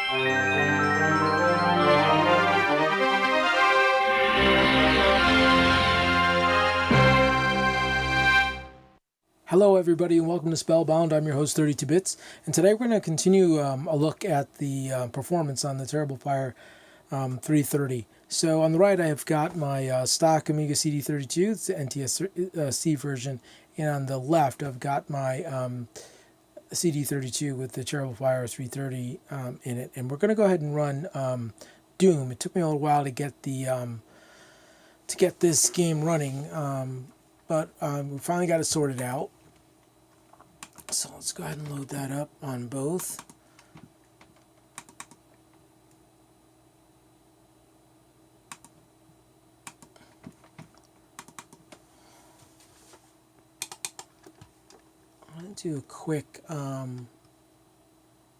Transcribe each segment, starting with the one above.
Hello everybody and welcome to Spellbound. I'm your host 32 Bits, and today we're going to continue a look at the performance on the Terrible Fire 330. So on the right I have got my stock Amiga CD32, it's the NTSC version, and on the left I've got my CD32 with the Terrible Fire 330 in it. And we're going to go ahead and run Doom. It took me a little while to get this game running, but we finally got it sorted out. So let's go ahead and load that up on both. I'm going to do a quick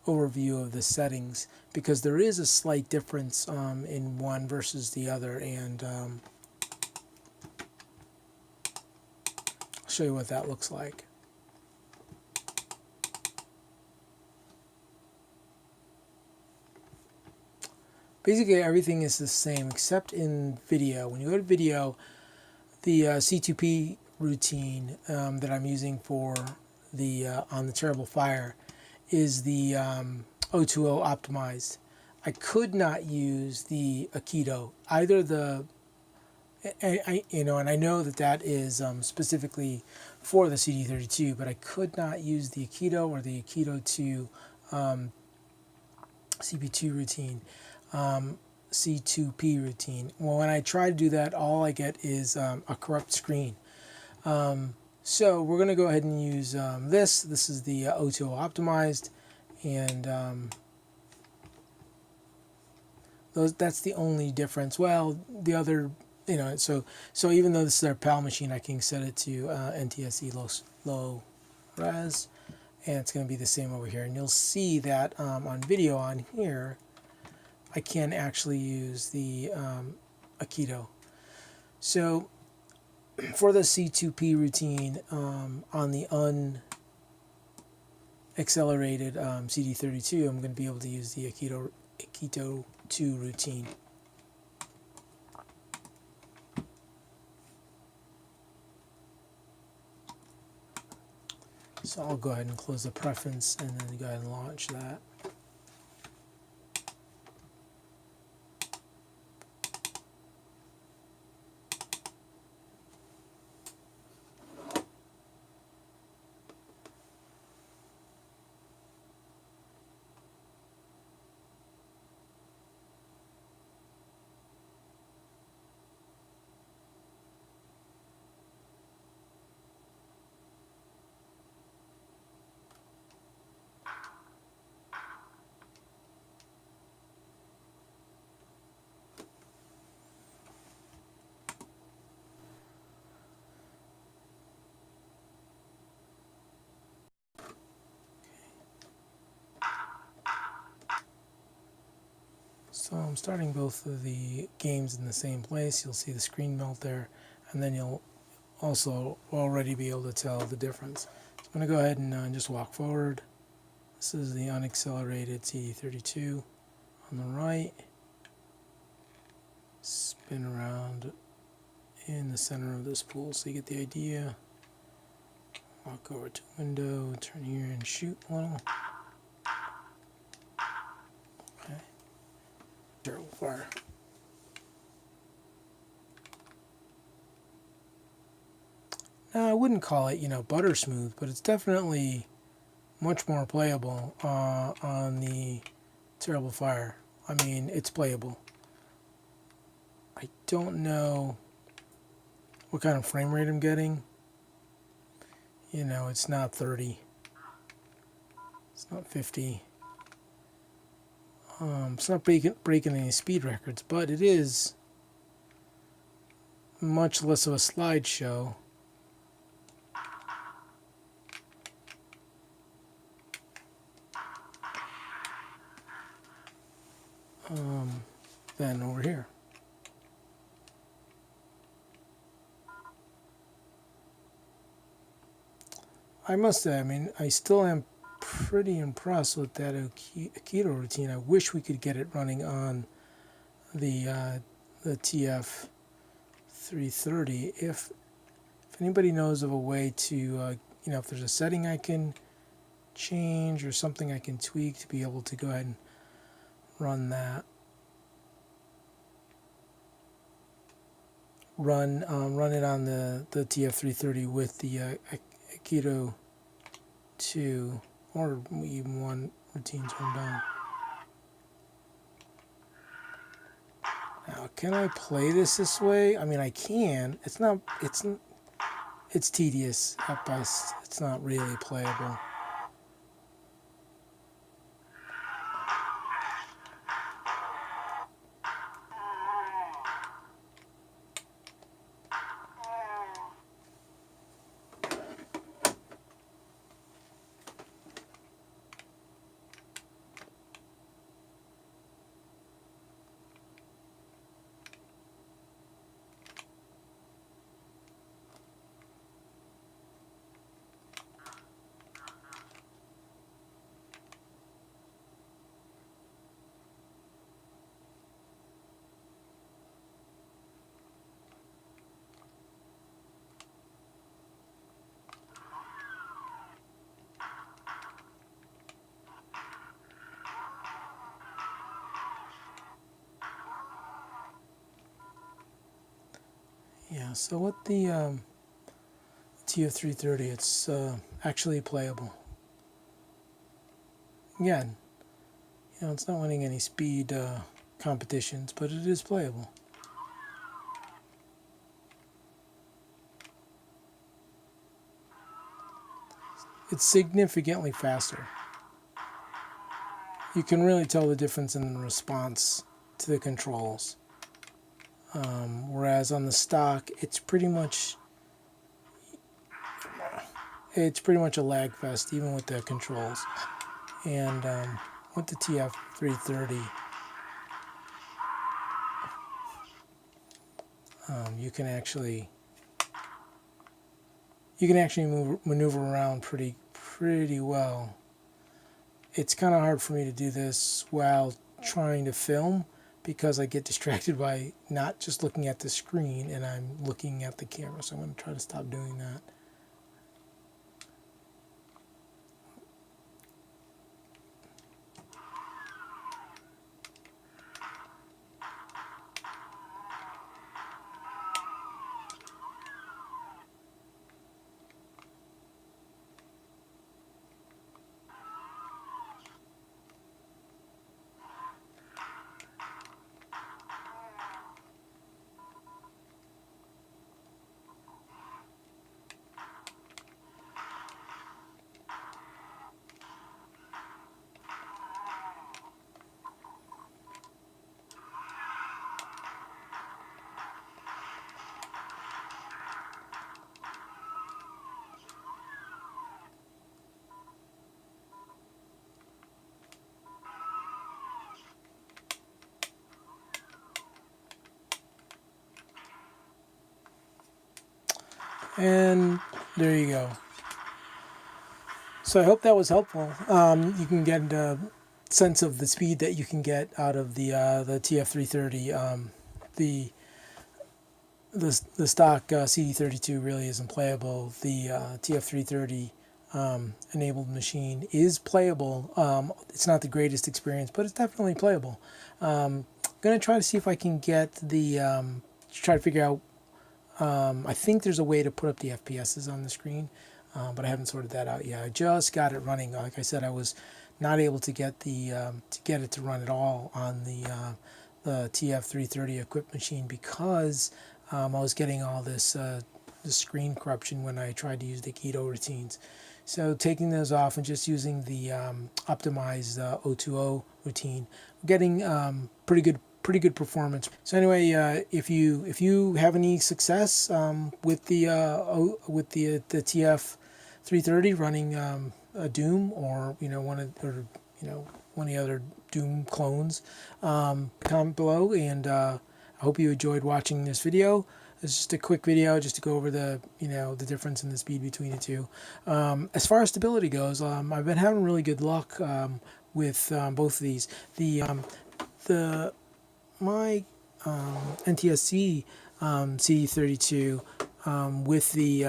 overview of the settings because there is a slight difference in one versus the other, and I'll show you what that looks like. Basically everything is the same except in video. When you go to video, the C2P routine that I'm using for the on the Terrible Fire is the 020 optimized. I could not use the Aikido, either the and I know that is specifically for the CD32, but I could not use the Aikido or the Aikido 2 CP2 routine. C2P routine. Well, when I try to do that, all I get is a corrupt screen. So we're going to go ahead and use this. This is the 020 optimized, and that's the only difference. Well, the other, so even though this is our PAL machine, I can set it to NTSC low res, and it's going to be the same over here. And you'll see that on video on here, I can actually use the Aikido. So for the C2P routine on the unaccelerated CD32, I'm going to be able to use the Aikido 2 routine. So I'll go ahead and close the preference and then go ahead and launch that. So I'm starting both of the games in the same place. You'll see the screen melt there, and then you'll also already be able to tell the difference. So I'm going to go ahead and just walk forward. This is the unaccelerated CD32 on the right. Spin around in the center of this pool so you get the idea. Walk over to window, turn here and shoot a little. Okay. Terrible Fire. Now I wouldn't call it, butter smooth, but it's definitely much more playable on the Terrible Fire. I mean, it's playable. I don't know what kind of frame rate I'm getting. It's not 30. It's not 50. It's not breaking any speed records, but it is much less of a slideshow. Than over here. I must say, I still am pretty impressed with that Aikido routine. I wish we could get it running on the TF330. If anybody knows of a way to, you know, if there's a setting I can change or something I can tweak to be able to go ahead and run that. Run it on the TF330 with the Aikido 2 or even 1 routine turned on. Now, can I play this way? I mean, I can. It's tedious at best. It's not really playable. Yeah, so with the TF330, it's actually playable. Again, you know, it's not winning any speed competitions, but it is playable. It's significantly faster. You can really tell the difference in the response to the controls. Whereas on the stock, it's pretty much a lag fest, even with the controls. And with the TF330, you can actually maneuver around pretty well. It's kind of hard for me to do this while trying to film, because I get distracted by not just looking at the screen and I'm looking at the camera. So I'm going to try to stop doing that. And there you go. So I hope that was helpful. You can get a sense of the speed that you can get out of the TF330. The stock CD32 really isn't playable. The TF330 enabled machine is playable. It's not the greatest experience, but it's definitely playable. I'm going to try to see if I can get try to figure out. I think there's a way to put up the FPSs on the screen, but I haven't sorted that out yet. I just got it running. Like I said, I was not able to get it to run at all on the TF330 equipped machine because I was getting all this screen corruption when I tried to use the Aikido routines. So taking those off and just using the optimized 020 routine, getting pretty good performance. So anyway, if you have any success with the TF330 running a Doom or one of the other Doom clones, comment below, and I hope you enjoyed watching this video. It's just a quick video just to go over the the difference in the speed between the two. As far as stability goes, I've been having really good luck with both of these. My NTSC CD32 with the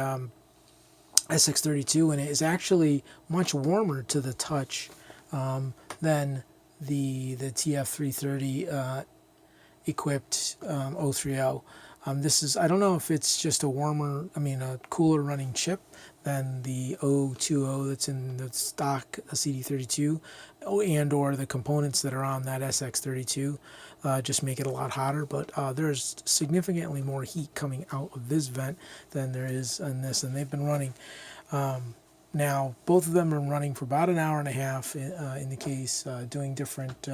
SX32 in it is actually much warmer to the touch than the TF330 equipped 030. This is, I don't know if it's just a cooler running chip than the 020 that's in the stock CD32, and or the components that are on that SX32 just make it a lot hotter, but there's significantly more heat coming out of this vent than there is in this, and they've been running. Now, both of them are running for about an hour and a half in the case, doing different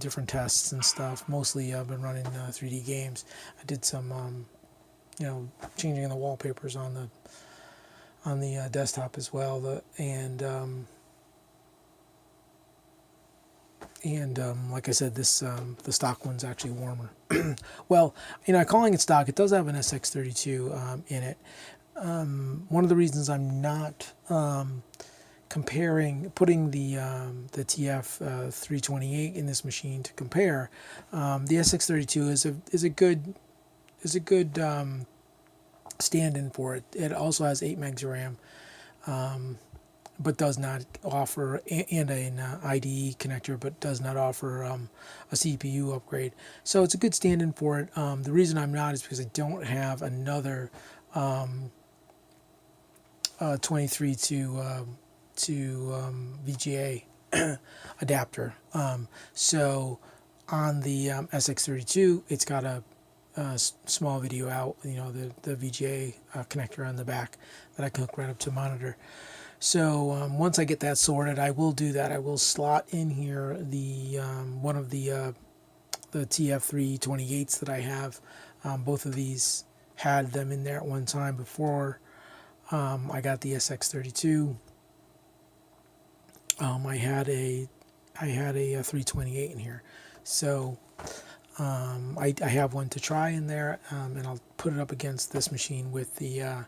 different tests and stuff. Mostly I've been running 3D games. I did some changing the wallpapers on the desktop as well, and like I said, this the stock one's actually warmer. Well, calling it stock, it does have an SX32 in it. One of the reasons I'm not putting the TF328 in this machine to compare, the SX32 is a good stand-in for it. It also has 8 megs of RAM, but does not offer, and an IDE connector, but does not offer a CPU upgrade. So it's a good stand-in for it. The reason I'm not is because I don't have another 23 to VGA adapter. So on the SX32, it's got a small video out, the VGA connector on the back that I can hook right up to a monitor. So once I get that sorted, I will do that. I will slot in here the one of the TF328s that I have. Both of these had them in there at one time before I got the SX32. I had a 328 in here, so I have one to try in there, and I'll put it up against this machine with the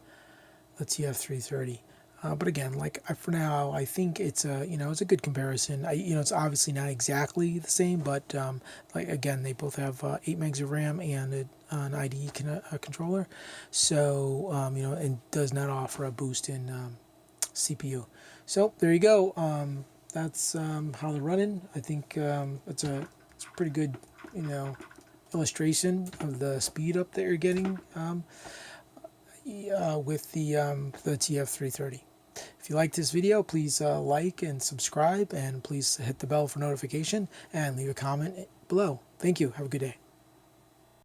TF330. But again, for now, I think it's a good comparison. It's obviously not exactly the same, but again, they both have 8 megs of RAM and an IDE controller, so and does not offer a boost in CPU. So there you go. That's how they're running. I think it's a pretty good illustration of the speed up that you're getting with the TF330. If you like this video, please like and subscribe, and please hit the bell for notification and leave a comment below. Thank you. Have a good day.